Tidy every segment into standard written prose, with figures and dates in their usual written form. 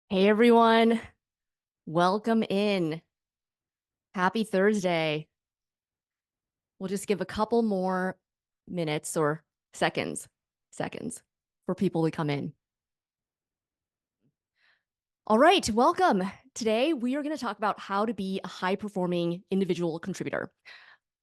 Hey everyone, welcome in. Happy Thursday. We'll just give a couple more minutes or seconds for people to come in. All right, welcome. Today we are going to talk about how to be a high-performing individual contributor.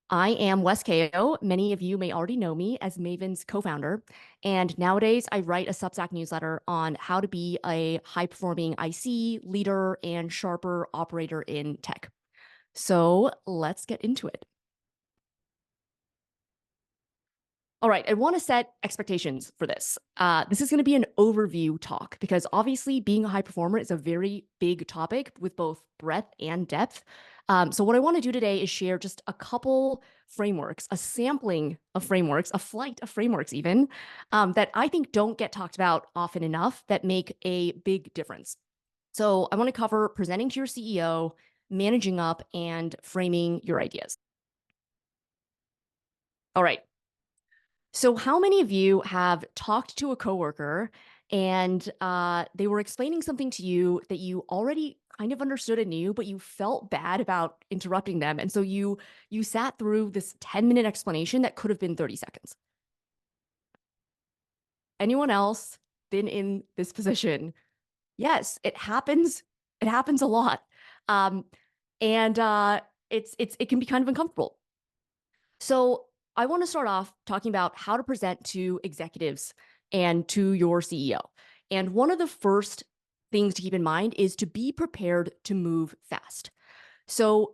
I am Wes Kao. Many of you may already know me as Maven's co-founder, and nowadays I write a Substack newsletter on how to be a high-performing IC, leader, and sharper operator in tech. So let's get into it. All right, I want to set expectations for this. This is going to be an overview talk because obviously being a high performer is a very big topic with both breadth and depth. So what I want to do today is share just a couple frameworks, a sampling of frameworks, a flight of frameworks even, that I think don't get talked about often enough that make a big difference. So I want to cover presenting to your CEO, managing up, and framing your ideas. All right. So how many of you have talked to a coworker and they were explaining something to you that you already kind of understood and knew, but you felt bad about interrupting them, and so you sat through this 10-minute explanation that could have been 30 seconds? Anyone else been in this position? Yes, it happens. It happens a lot, um, and it can be kind of uncomfortable. So I want to start off talking about how to present to executives and to your CEO. And one of the first things to keep in mind is to be prepared to move fast. So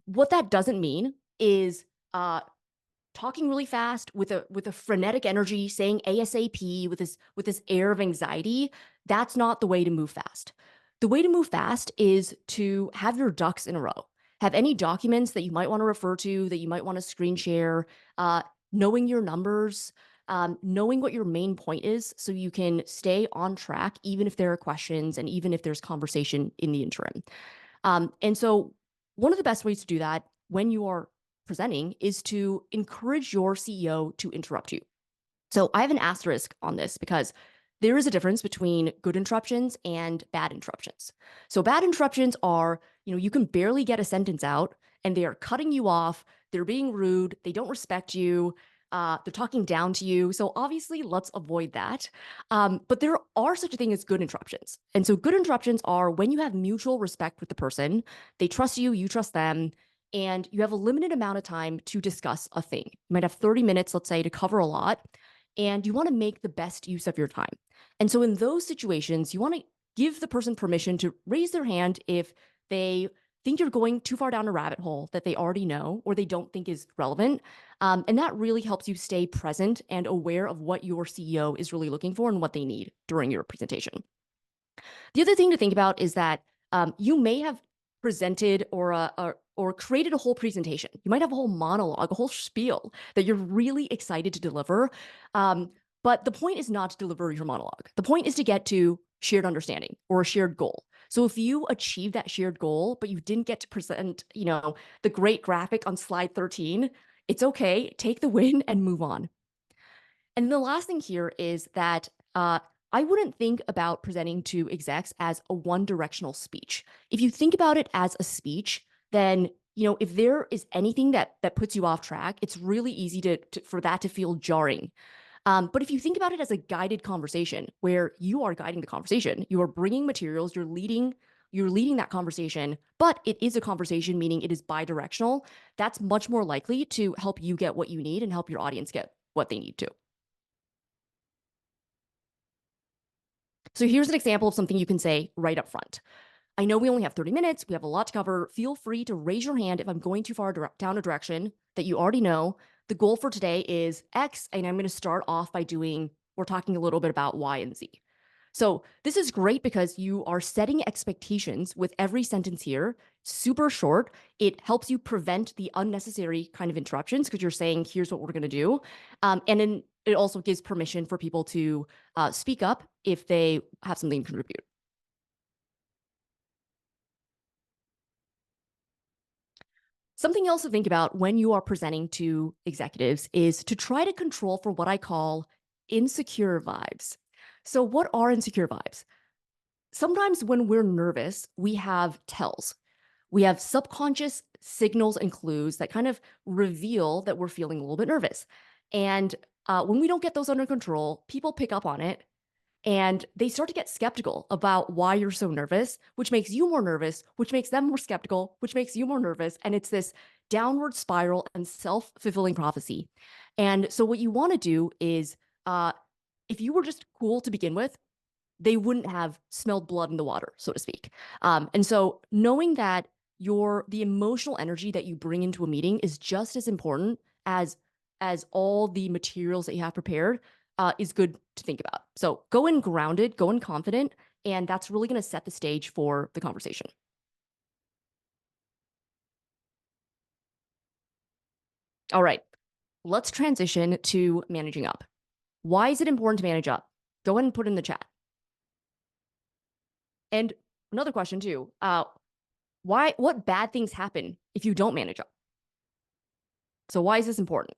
what that doesn't mean is talking really fast with a frenetic energy, saying ASAP with this air of anxiety. That's not the way to move fast. The way to move fast is to have your ducks in a row. Have any documents that you might want to refer to, that you might want to screen share, knowing your numbers, knowing what your main point is so you can stay on track, even if there are questions and even if there's conversation in the interim. And so one of the best ways to do that when you are presenting is to encourage your CEO to interrupt you. So I have an asterisk on this because there is a difference between good interruptions and bad interruptions. So bad interruptions are, you can barely get a sentence out and they are cutting you off. They're being rude. They don't respect you. They're talking down to you. So obviously, let's avoid that. But there are such a thing as good interruptions. And so good interruptions are when you have mutual respect with the person, they trust you, you trust them, and you have a limited amount of time to discuss a thing. You might have 30 minutes, let's say, to cover a lot, and you want to make the best use of your time. And so in those situations, you want to give the person permission to raise their hand if they think you're going too far down a rabbit hole that they already know or they don't think is relevant. And that really helps you stay present and aware of what your CEO is really looking for and what they need during your presentation. The other thing to think about is that you may have presented or created a whole presentation. You might have a whole monologue, a whole spiel that you're really excited to deliver. But the point is not to deliver your monologue. The point is to get to shared understanding or a shared goal. So if you achieve that shared goal, but you didn't get to present, the great graphic on slide 13, it's okay. Take the win and move on. And the last thing here is that I wouldn't think about presenting to execs as a one-directional speech. If you think about it as a speech, then if there is anything that puts you off track, it's really easy for that to feel jarring. But if you think about it as a guided conversation where you are guiding the conversation, you are bringing materials, you're leading that conversation, but it is a conversation, meaning it is bi-directional, that's much more likely to help you get what you need and help your audience get what they need to. So here's an example of something you can say right up front. I know we only have 30 minutes. We have a lot to cover. Feel free to raise your hand if I'm going too far down a direction that you already know. The goal for today is X, and I'm going to start off by we're talking a little bit about Y and Z. So this is great because you are setting expectations with every sentence here, super short. It helps you prevent the unnecessary kind of interruptions because you're saying, here's what we're going to do. And then it also gives permission for people to speak up if they have something to contribute. Something else to think about when you are presenting to executives is to try to control for what I call insecure vibes. So what are insecure vibes? sometimes when we're nervous, we have tells. We have subconscious signals and clues that kind of reveal that we're feeling a little bit nervous. And when we don't get those under control, people pick up on it and they start to get skeptical about why you're so nervous, which makes you more nervous, which makes them more skeptical, which makes you more nervous. And it's this downward spiral and self-fulfilling prophecy. And so what you want to do is, if you were just cool to begin with, they wouldn't have smelled blood in the water, so to speak. And so knowing that the emotional energy that you bring into a meeting is just as important as all the materials that you have prepared is good to think about. So go in grounded, go in confident, and that's really going to set the stage for the conversation. All right, let's transition to managing up. Why is it important to manage up? Go ahead and put it in the chat. And another question too, what bad things happen if you don't manage up? So why is this important?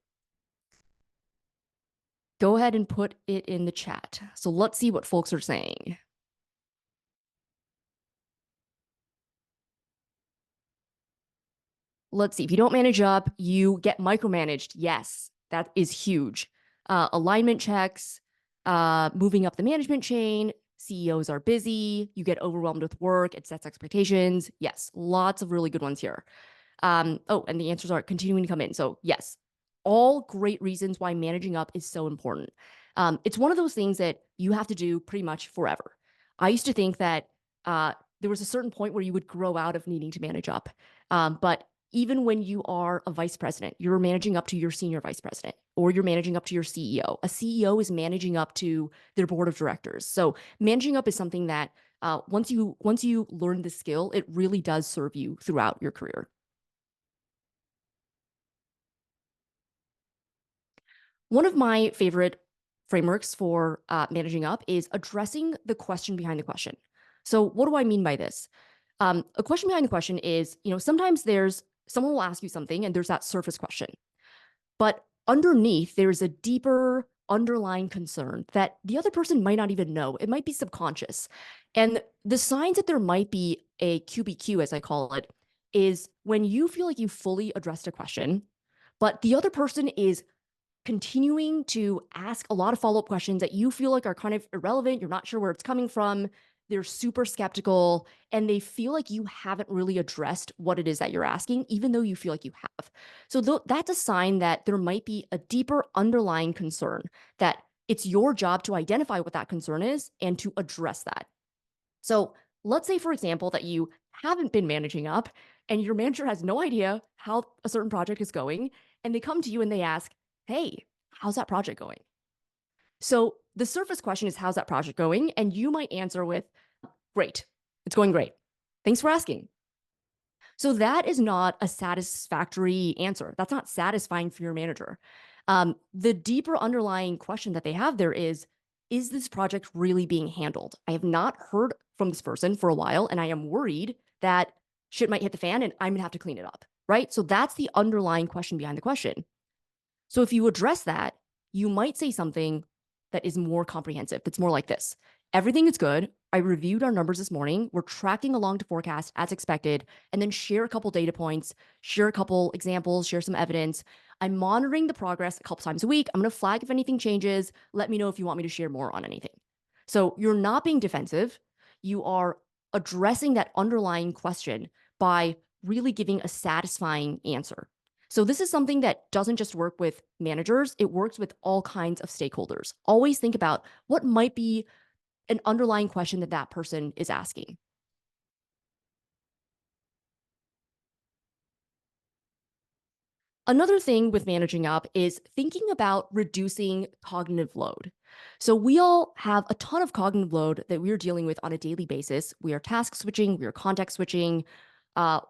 Go ahead and put it in the chat. So let's see what folks are saying. Let's see. If you don't manage up, you get micromanaged. Yes, that is huge. Alignment checks, moving up the management chain. CEOs are busy. You get overwhelmed with work. It sets expectations. Yes, lots of really good ones here. And the answers are continuing to come in. So yes, all great reasons why managing up is so important. It's one of those things that you have to do pretty much forever. I used to think that there was a certain point where you would grow out of needing to manage up. But even when you are a vice president, you're managing up to your senior vice president, or you're managing up to your CEO. A CEO is managing up to their board of directors. So managing up is something that once you learn the skill, it really does serve you throughout your career. One of my favorite frameworks for managing up is addressing the question behind the question. So what do I mean by this? A question behind the question is, sometimes someone will ask you something and there's that surface question, but underneath there's a deeper underlying concern that the other person might not even know. It might be subconscious. And the signs that there might be a QBQ, as I call it, is when you feel like you fully addressed a question, but the other person is continuing to ask a lot of follow-up questions that you feel like are kind of irrelevant. You're not sure where it's coming from. They're super skeptical and they feel like you haven't really addressed what it is that you're asking, even though you feel like you have. So that's a sign that there might be a deeper underlying concern, that it's your job to identify what that concern is and to address that. So let's say, for example, that you haven't been managing up and your manager has no idea how a certain project is going, and they come to you and they ask, hey, how's that project going? So the surface question is, how's that project going? And you might answer with, great, it's going great. Thanks for asking. So that is not a satisfactory answer. That's not satisfying for your manager. The deeper underlying question that they have there is this project really being handled? I have not heard from this person for a while, and I am worried that shit might hit the fan and I'm gonna have to clean it up, right? So that's the underlying question behind the question. So if you address that, you might say something that is more comprehensive. That's more like this. Everything is good. I reviewed our numbers this morning. We're tracking along to forecast as expected, and then share a couple data points, share a couple examples, share some evidence. I'm monitoring the progress a couple times a week. I'm going to flag if anything changes. Let me know if you want me to share more on anything. So you're not being defensive. You are addressing that underlying question by really giving a satisfying answer. So this is something that doesn't just work with managers, it works with all kinds of stakeholders. Always think about what might be an underlying question that that person is asking. Another thing with managing up is thinking about reducing cognitive load. So we all have a ton of cognitive load that we're dealing with on a daily basis. We are task switching, we are context switching,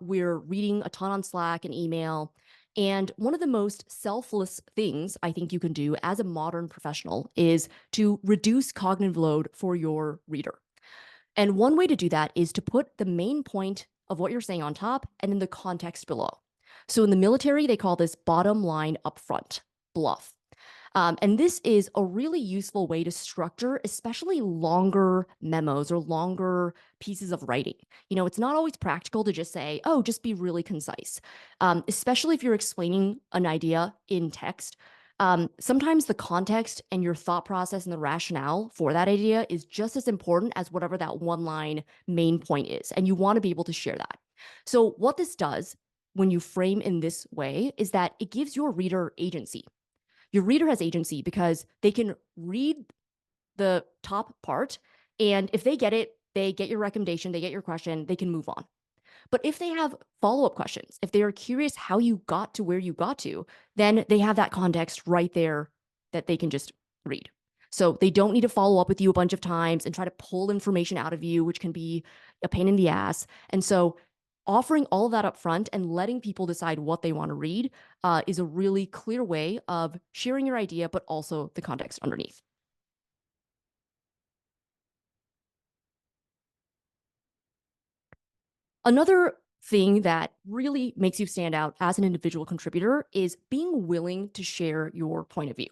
we're reading a ton on Slack and email. And one of the most selfless things I think you can do as a modern professional is to reduce cognitive load for your reader. And one way to do that is to put the main point of what you're saying on top and then the context below. So in the military, they call this bottom line up front, bluff. And this is a really useful way to structure, especially longer memos or longer pieces of writing. It's not always practical to just say, oh, just be really concise, especially if you're explaining an idea in text. Sometimes the context and your thought process and the rationale for that idea is just as important as whatever that one line main point is. And you want to be able to share that. So, what this does when you frame in this way is that it gives your reader agency. Your reader has agency because they can read the top part, and if they get it, they get your recommendation, they get your question, they can move on. But if they have follow-up questions, if they are curious how you got to where you got to, then they have that context right there that they can just read. So they don't need to follow up with you a bunch of times and try to pull information out of you, which can be a pain in the ass. And so offering all of that up front and letting people decide what they want to read is a really clear way of sharing your idea, but also the context underneath. Another thing that really makes you stand out as an individual contributor is being willing to share your point of view.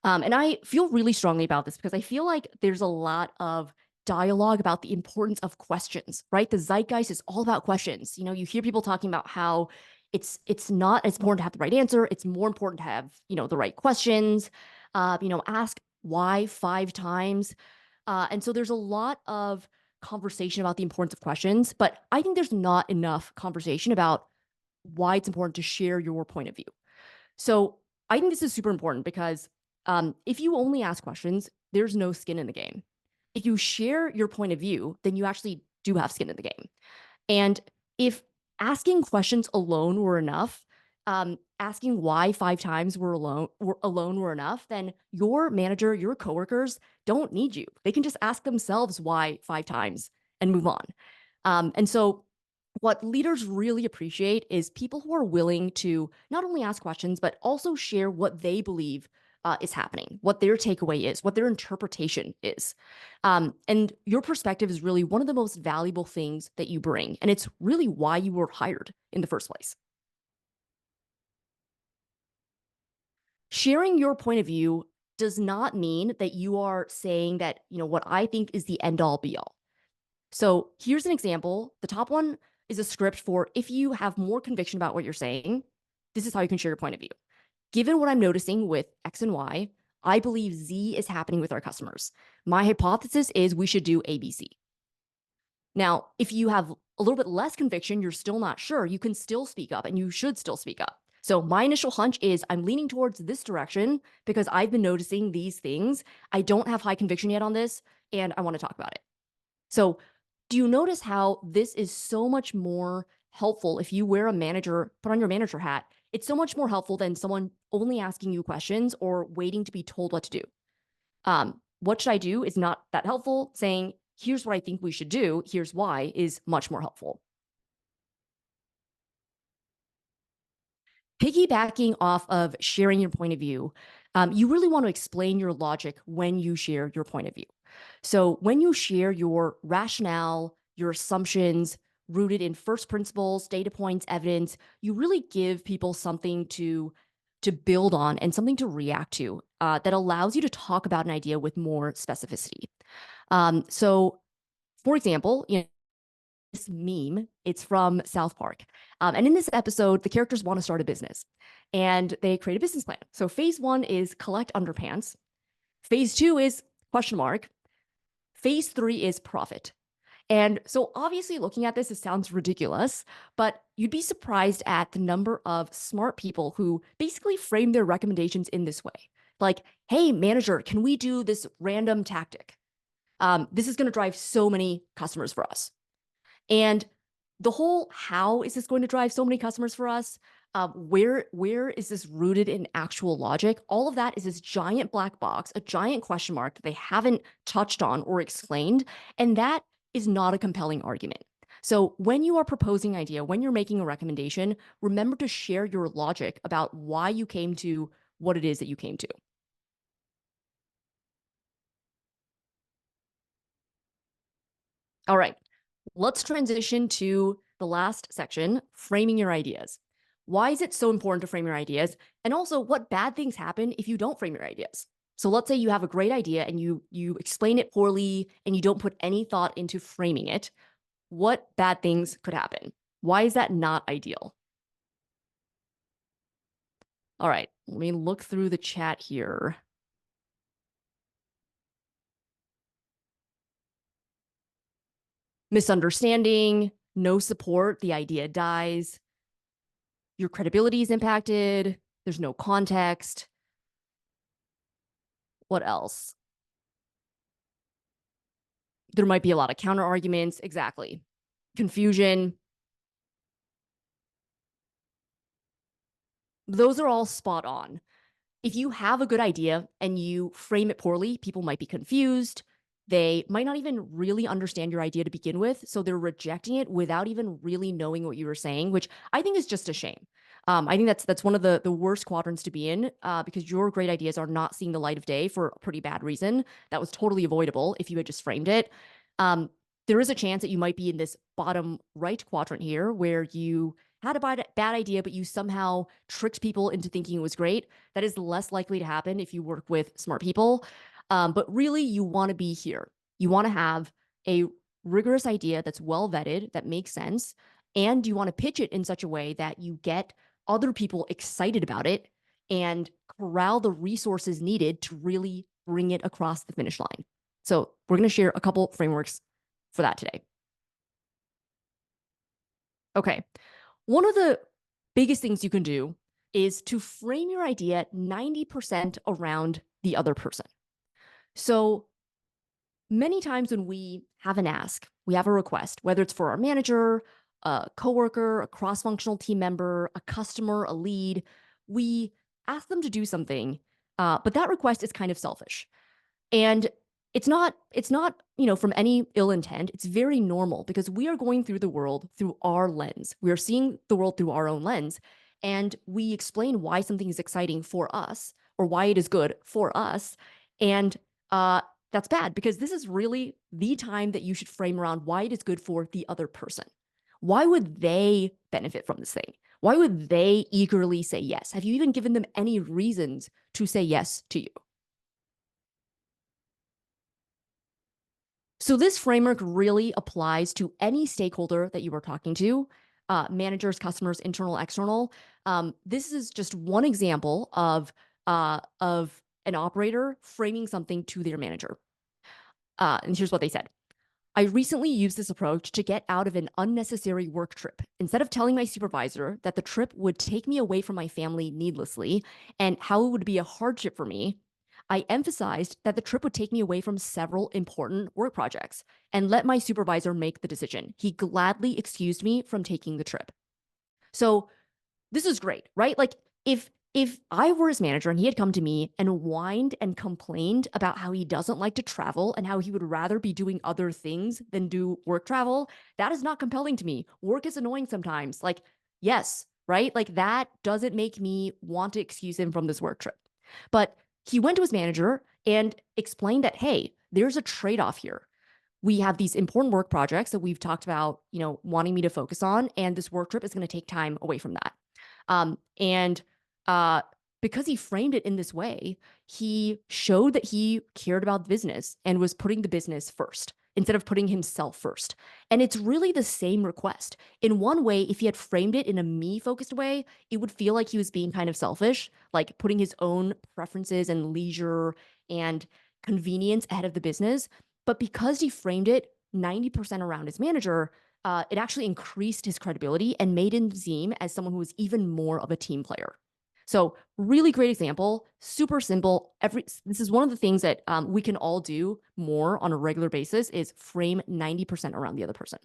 And I feel really strongly about this because I feel like there's a lot of dialogue about the importance of questions, right? The zeitgeist is all about questions. You hear people talking about how it's not as important to have the right answer. It's more important to have, the right questions. Ask why 5 times. And so there's a lot of conversation about the importance of questions, but I think there's not enough conversation about why it's important to share your point of view. So I think this is super important because if you only ask questions, there's no skin in the game. If you share your point of view, then you actually do have skin in the game. And if asking questions alone were enough, asking why 5 times were enough, then your manager, your coworkers don't need you. They can just ask themselves why 5 times and move on. And so what leaders really appreciate is people who are willing to not only ask questions, but also share what they believe is happening, what their takeaway is, what their interpretation is. And your perspective is really one of the most valuable things that you bring. And it's really why you were hired in the first place. Sharing your point of view does not mean that you are saying that, what I think is the end all be all. So here's an example. The top one is a script for if you have more conviction about what you're saying, this is how you can share your point of view. Given what I'm noticing with X and Y, I believe Z is happening with our customers. My hypothesis is we should do ABC. Now, if you have a little bit less conviction, you're still not sure, you can still speak up and you should still speak up. So my initial hunch is I'm leaning towards this direction because I've been noticing these things. I don't have high conviction yet on this, and I want to talk about it. So do you notice how this is so much more helpful if you wear a manager, put on your manager hat? It's so much more helpful than someone only asking you questions or waiting to be told what to do. What should I do is not that helpful. Saying, here's what I think we should do, here's why, is much more helpful. Piggybacking off of sharing your point of view, you really want to explain your logic when you share your point of view. So when you share your rationale, your assumptions rooted in first principles, data points, evidence, you really give people something to build on and something to react to that allows you to talk about an idea with more specificity. So, for example, this meme, it's from South Park. And in this episode, the characters want to start a business and they create a business plan. So phase 1 is collect underpants. Phase 2 is question mark. Phase 3 is profit. And so obviously looking at this, it sounds ridiculous, but you'd be surprised at the number of smart people who basically frame their recommendations in this way. Like, hey, manager, can we do this random tactic? This is going to drive so many customers for us. And the whole how is this going to drive so many customers for us? Where is this rooted in actual logic? All of that is this giant black box, a giant question mark that they haven't touched on or explained. And that is not a compelling argument. So when you are proposing an idea, when you're making a recommendation, remember to share your logic about why you came to what it is that you came to. All right, let's transition to the last section, framing your ideas. Why is it so important to frame your ideas? And also, what bad things happen if you don't frame your ideas? So let's say you have a great idea and you explain it poorly and you don't put any thought into framing it. What bad things could happen? Why is that not ideal? All right, let me look through the chat here. Misunderstanding, no support, the idea dies, your credibility is impacted, there's no context. What else? There might be a lot of counter arguments. Exactly. Confusion. Those are all spot on. If you have a good idea and you frame it poorly, people might be confused. They might not even really understand your idea to begin with. So they're rejecting it without even really knowing what you were saying, which I think is just a shame. I think that's one of the worst quadrants to be in because your great ideas are not seeing the light of day for a pretty bad reason. That was totally avoidable if you had just framed it. There is a chance that you might be in this bottom right quadrant here where you had a bad idea, but you somehow tricked people into thinking it was great. That is less likely to happen if you work with smart people. But really, you want to be here. You want to have a rigorous idea that's well vetted, that makes sense, and you want to pitch it in such a way that you get other people excited about it and corral the resources needed to really bring it across the finish line. So we're going to share a couple frameworks for that today. Okay. One of the biggest things you can do is to frame your idea 90% around the other person. So many times when we have an ask, we have a request, whether it's for our manager, a coworker, a cross-functional team member, a customer, a lead, we ask them to do something, but that request is kind of selfish. And it's not, from any ill intent. It's very normal because we are going through the world through our lens. We are seeing the world through our own lens. And we explain why something is exciting for us or why it is good for us. And that's bad because this is really the time that you should frame around why it is good for the other person. Why would they benefit from this thing? Why would they eagerly say yes? Have you even given them any reasons to say yes to you? So this framework really applies to any stakeholder that you are talking to, managers, customers, internal, external. This is just one example of an operator framing something to their manager. And here's what they said. I recently used this approach to get out of an unnecessary work trip. Instead of telling my supervisor that the trip would take me away from my family needlessly and how it would be a hardship for me, I emphasized that the trip would take me away from several important work projects and let my supervisor make the decision. He gladly excused me from taking the trip. So this is great, right? Like if I were his manager and he had come to me and whined and complained about how he doesn't like to travel and how he would rather be doing other things than do work travel, that is not compelling to me. Work is annoying sometimes. Like, yes, right? Like that doesn't make me want to excuse him from this work trip. But he went to his manager and explained that, hey, there's a trade-off here. We have these important work projects that we've talked about, wanting me to focus on, and this work trip is going to take time away from that. And because he framed it in this way, he showed that he cared about the business and was putting the business first instead of putting himself first. And it's really the same request. In one way, if he had framed it in a me-focused way, it would feel like he was being kind of selfish, like putting his own preferences and leisure and convenience ahead of the business. But because he framed it 90% around his manager, it actually increased his credibility and made him seem as someone who was even more of a team player. So really great example, super simple. This is one of the things that we can all do more on a regular basis is frame 90% around the other person.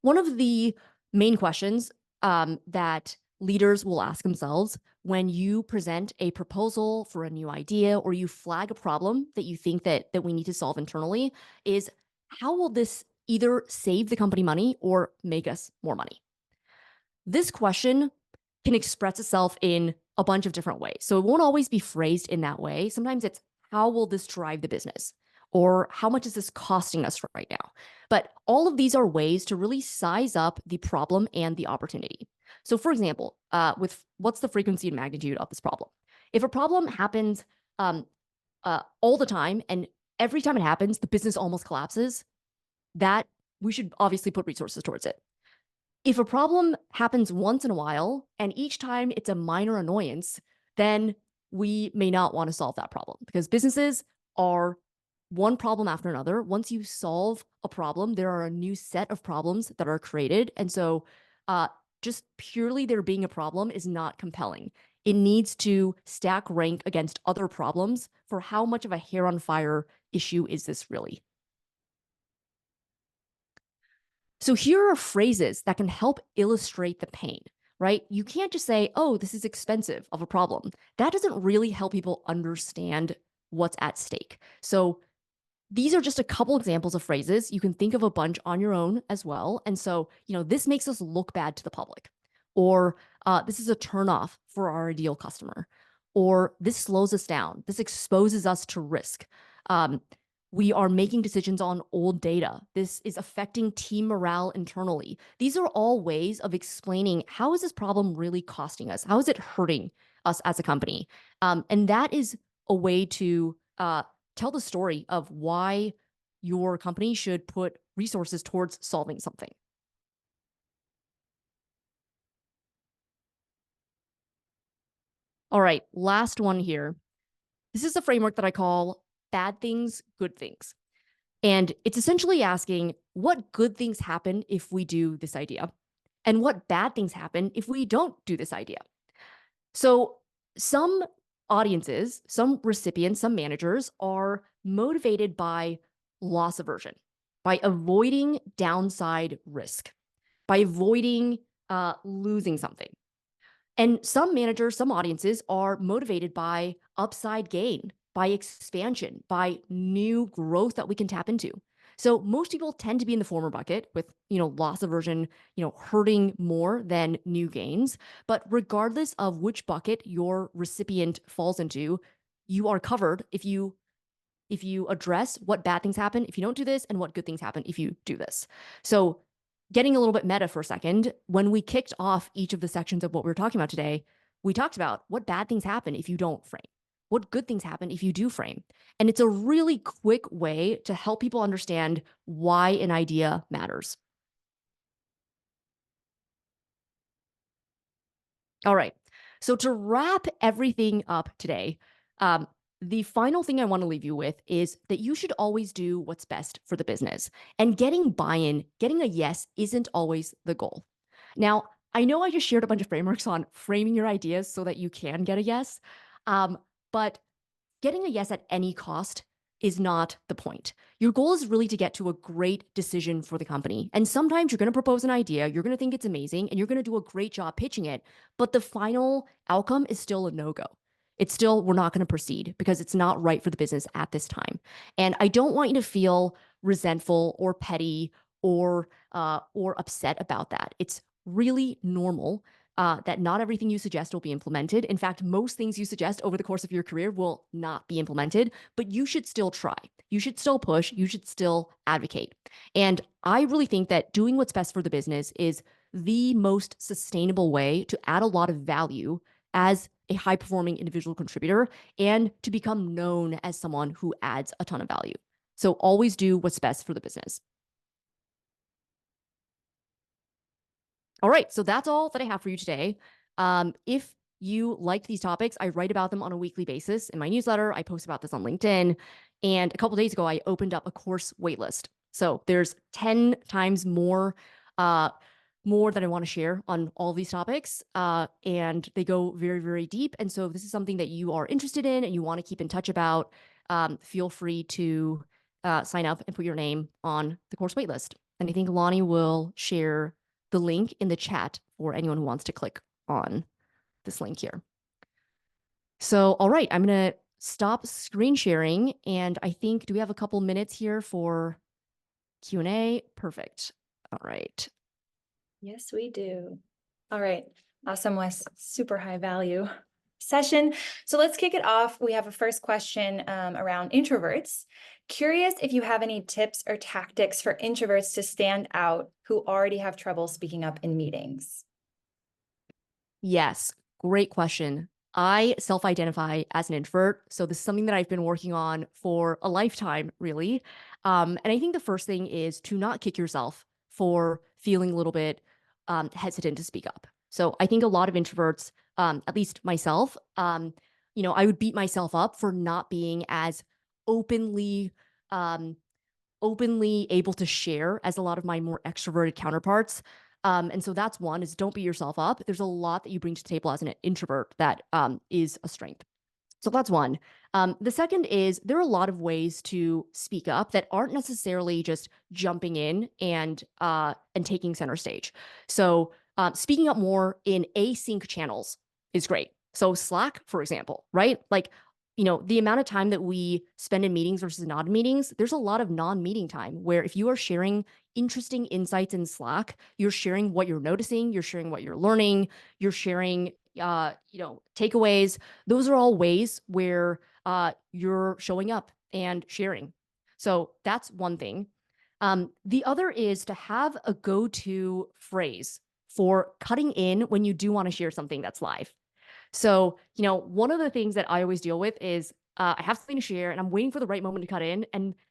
One of the main questions that leaders will ask themselves when you present a proposal for a new idea or you flag a problem that you think that we need to solve internally is how will this either save the company money or make us more money? This question can express itself in a bunch of different ways. So it won't always be phrased in that way. Sometimes it's how will this drive the business? or how much is this costing us right now? But all of these are ways to really size up the problem and the opportunity. So for example, with what's the frequency and magnitude of this problem? If a problem happens all the time and every time it happens, the business almost collapses, that we should obviously put resources towards it. If a problem happens once in a while and each time it's a minor annoyance, then we may not want to solve that problem because businesses are one problem after another. Once you solve a problem, there are a new set of problems that are created. And so just purely there being a problem is not compelling. It needs to stack rank against other problems for how much of a hair on fire issue is this really. So here are phrases that can help illustrate the pain, right? You can't just say, oh, this is expensive of a problem. That doesn't really help people understand what's at stake. So these are just a couple examples of phrases. You can think of a bunch on your own as well. And so, this makes us look bad to the public, or this is a turnoff for our ideal customer, or this slows us down. This exposes us to risk. We are making decisions on old data. This is affecting team morale internally. These are all ways of explaining how is this problem really costing us? How is it hurting us as a company? And that is a way to tell the story of why your company should put resources towards solving something. All right, last one here. This is a framework that I call bad things, good things. And it's essentially asking what good things happen if we do this idea and what bad things happen if we don't do this idea. So some audiences, some recipients, some managers are motivated by loss aversion, by avoiding downside risk, by avoiding losing something. And some managers, some audiences are motivated by upside gain, by expansion, by new growth that we can tap into. So most people tend to be in the former bucket with, loss aversion, hurting more than new gains. But regardless of which bucket your recipient falls into, you are covered if you address what bad things happen if you don't do this and what good things happen if you do this. So getting a little bit meta for a second, when we kicked off each of the sections of what we were talking about today, we talked about what bad things happen if you don't frame, what good things happen if you do frame. And it's a really quick way to help people understand why an idea matters. All right. So to wrap everything up today, the final thing I want to leave you with is that you should always do what's best for the business. And getting buy-in, getting a yes isn't always the goal. Now, I know I just shared a bunch of frameworks on framing your ideas so that you can get a yes, but getting a yes at any cost is not the point. Your goal is really to get to a great decision for the company. And sometimes you're going to propose an idea, you're going to think it's amazing, and you're going to do a great job pitching it, but the final outcome is still a no-go. It's still, we're not going to proceed because it's not right for the business at this time. And I don't want you to feel resentful or petty or upset about that. It's really normal that not everything you suggest will be implemented. In fact, most things you suggest over the course of your career will not be implemented, but you should still try. You should still push. You should still advocate. And I really think that doing what's best for the business is the most sustainable way to add a lot of value as a high performing individual contributor and to become known as someone who adds a ton of value. So always do what's best for the business. All right, so that's all that I have for you today. If you liked these topics, I write about them on a weekly basis in my newsletter. I post about this on LinkedIn. And a couple days ago, I opened up a course waitlist. So there's 10 times more that I want to share on all these topics. And they go very, very deep. And so if this is something that you are interested in and you want to keep in touch about, feel free to sign up and put your name on the course waitlist. And I think Lonnie will share the link in the chat for anyone who wants to click on this link here. So, all right, I'm going to stop screen sharing. And I think, do we have a couple minutes here for Q&A? Perfect. All right. Yes, we do. All right. Awesome, Wes. Super high value. session. So let's kick it off. We have a first question around introverts. Curious if you have any tips or tactics for introverts to stand out who already have trouble speaking up in meetings. Yes, great question. I self-identify as an introvert, so this is something that I've been working on for a lifetime, really. And I think the first thing is to not kick yourself for feeling a little bit hesitant to speak up. So I think a lot of introverts, at least myself, I would beat myself up for not being as openly um, openly able to share as a lot of my more extroverted counterparts. And so that's one is don't beat yourself up. There's a lot that you bring to the table as an introvert that is a strength. So that's one. The second is there are a lot of ways to speak up that aren't necessarily just jumping in and taking center stage. So speaking up more in async channels is great. So Slack, for example, right? Like, the amount of time that we spend in meetings versus not in meetings, there's a lot of non-meeting time where if you are sharing interesting insights in Slack, you're sharing what you're noticing, you're sharing what you're learning, you're sharing takeaways. Those are all ways where you're showing up and sharing. So that's one thing. The other is to have a go-to phrase for cutting in when you do want to share something that's live. So, one of the things that I always deal with is I have something to share and I'm waiting for the right moment to cut in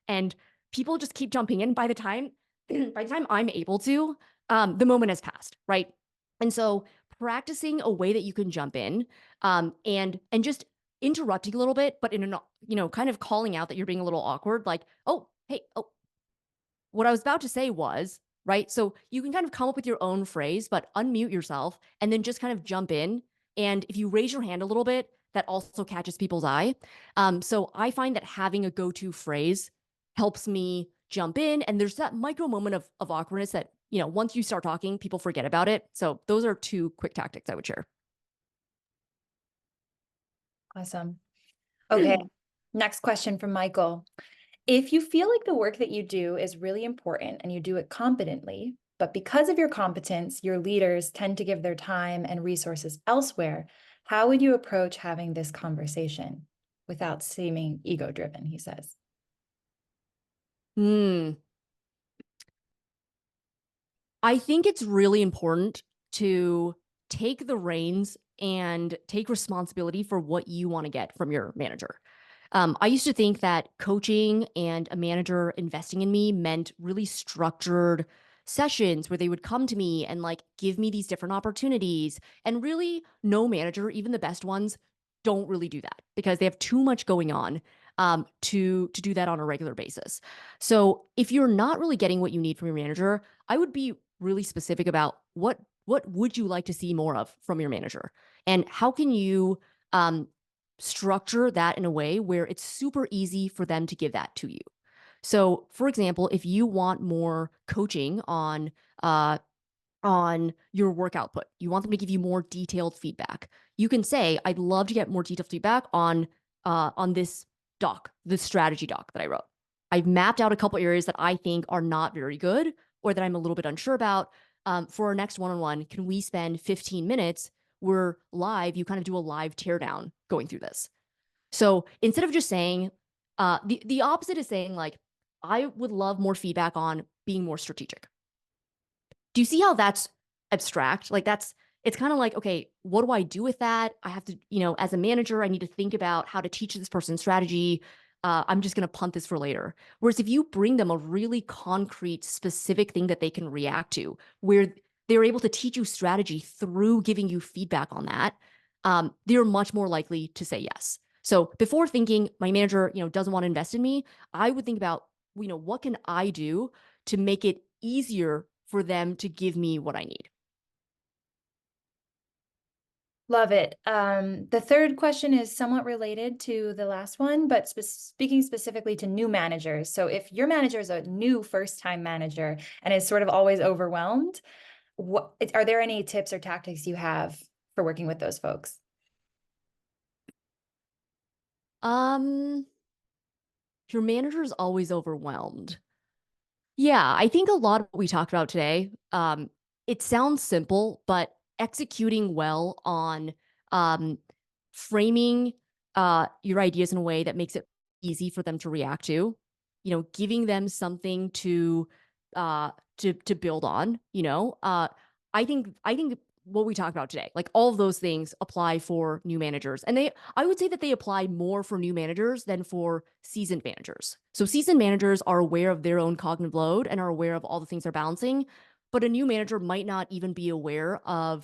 and people just keep jumping in by the time by the time I'm able to, the moment has passed, right? And so practicing a way that you can jump in and just interrupting a little bit, but in kind of calling out that you're being a little awkward, like, oh, hey, oh, what I was about to say was, right? So you can kind of come up with your own phrase, but unmute yourself and then just kind of jump in. And if you raise your hand a little bit, that also catches people's eye. So I find that having a go-to phrase helps me jump in. And there's that micro moment of awkwardness that, once you start talking, people forget about it. So those are two quick tactics I would share. Awesome. Okay. Next question from Michael. If you feel like the work that you do is really important and you do it competently, but because of your competence, your leaders tend to give their time and resources elsewhere, how would you approach having this conversation without seeming ego-driven, he says? Hmm. I think it's really important to take the reins and take responsibility for what you want to get from your manager. I used to think that coaching and a manager investing in me meant really structured sessions where they would come to me and like give me these different opportunities. And really, no manager, even the best ones, don't really do that because they have too much going on to do that on a regular basis. So if you're not really getting what you need from your manager, I would be really specific about what would you like to see more of from your manager, and how can you um, structure that in a way where it's super easy for them to give that to you. So, for example, if you want more coaching on your work output, you want them to give you more detailed feedback. You can say, "I'd love to get more detailed feedback on this strategy doc that I wrote. I've mapped out a couple areas that I think are not very good or that I'm a little bit unsure about. For our next one-on-one, can we spend 15 minutes? We're live. You kind of do a live teardown going through this." So instead of just saying, the opposite is saying like, I would love more feedback on being more strategic. Do you see how that's abstract? Like it's kind of like, okay, what do I do with that? I have to, as a manager, I need to think about how to teach this person strategy. I'm just going to punt this for later. Whereas if you bring them a really concrete, specific thing that they can react to, where they're able to teach you strategy through giving you feedback on that, they're much more likely to say yes. So before thinking my manager, doesn't want to invest in me, I would think about, what can I do to make it easier for them to give me what I need. Love it. The third question is somewhat related to the last one, but speaking specifically to new managers. So if your manager is a new first-time manager and is sort of always overwhelmed, are there any tips or tactics you have for working with those folks? Um, your manager is always overwhelmed. Yeah, I think a lot of what we talked about today, it sounds simple, but executing well on um, framing your ideas in a way that makes it easy for them to react to, giving them something to build on, I think what we talked about today, like all of those things apply for new managers. And I would say that they apply more for new managers than for seasoned managers. So seasoned managers are aware of their own cognitive load and are aware of all the things they're balancing, but a new manager might not even be aware um,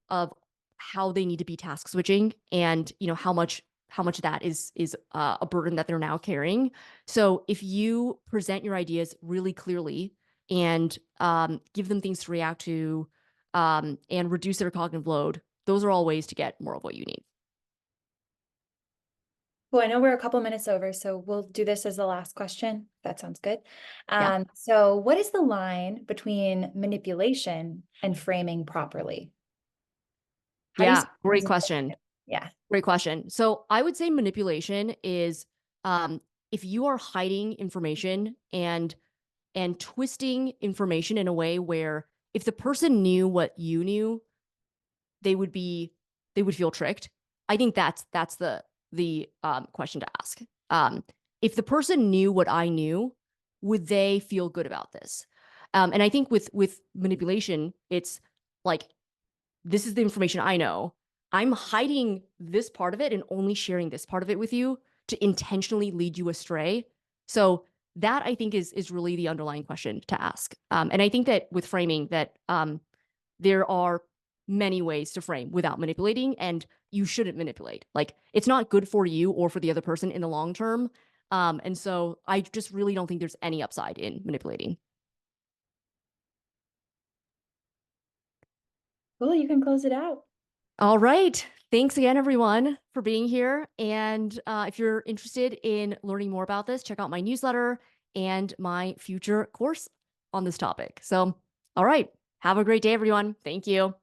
of how they need to be task switching and how much that is a burden that they're now carrying. So if you present your ideas really clearly and give them things to react to and reduce their cognitive load, those are all ways to get more of what you need. Well, I know we're a couple minutes over, so we'll do this as the last question. That sounds good. Yeah. So what is the line between manipulation and framing properly? How do you Yeah. see those Great in question. relationship? Yeah. Great question. So I would say manipulation is if you are hiding information and twisting information in a way where if the person knew what you knew, they would be they would feel tricked. I think that's the question to ask. If the person knew what I knew, would they feel good about this? And I think with manipulation, it's like this is the information I know. I'm hiding this part of it and only sharing this part of it with you to intentionally lead you astray. So that I think is really the underlying question to ask. And I think that with framing that there are many ways to frame without manipulating, and you shouldn't manipulate. Like it's not good for you or for the other person in the long term. And so I just really don't think there's any upside in manipulating. Cool, you can close it out. All right. Thanks again, everyone, for being here. And if you're interested in learning more about this, check out my newsletter and my future course on this topic. So, all right. Have a great day, everyone. Thank you.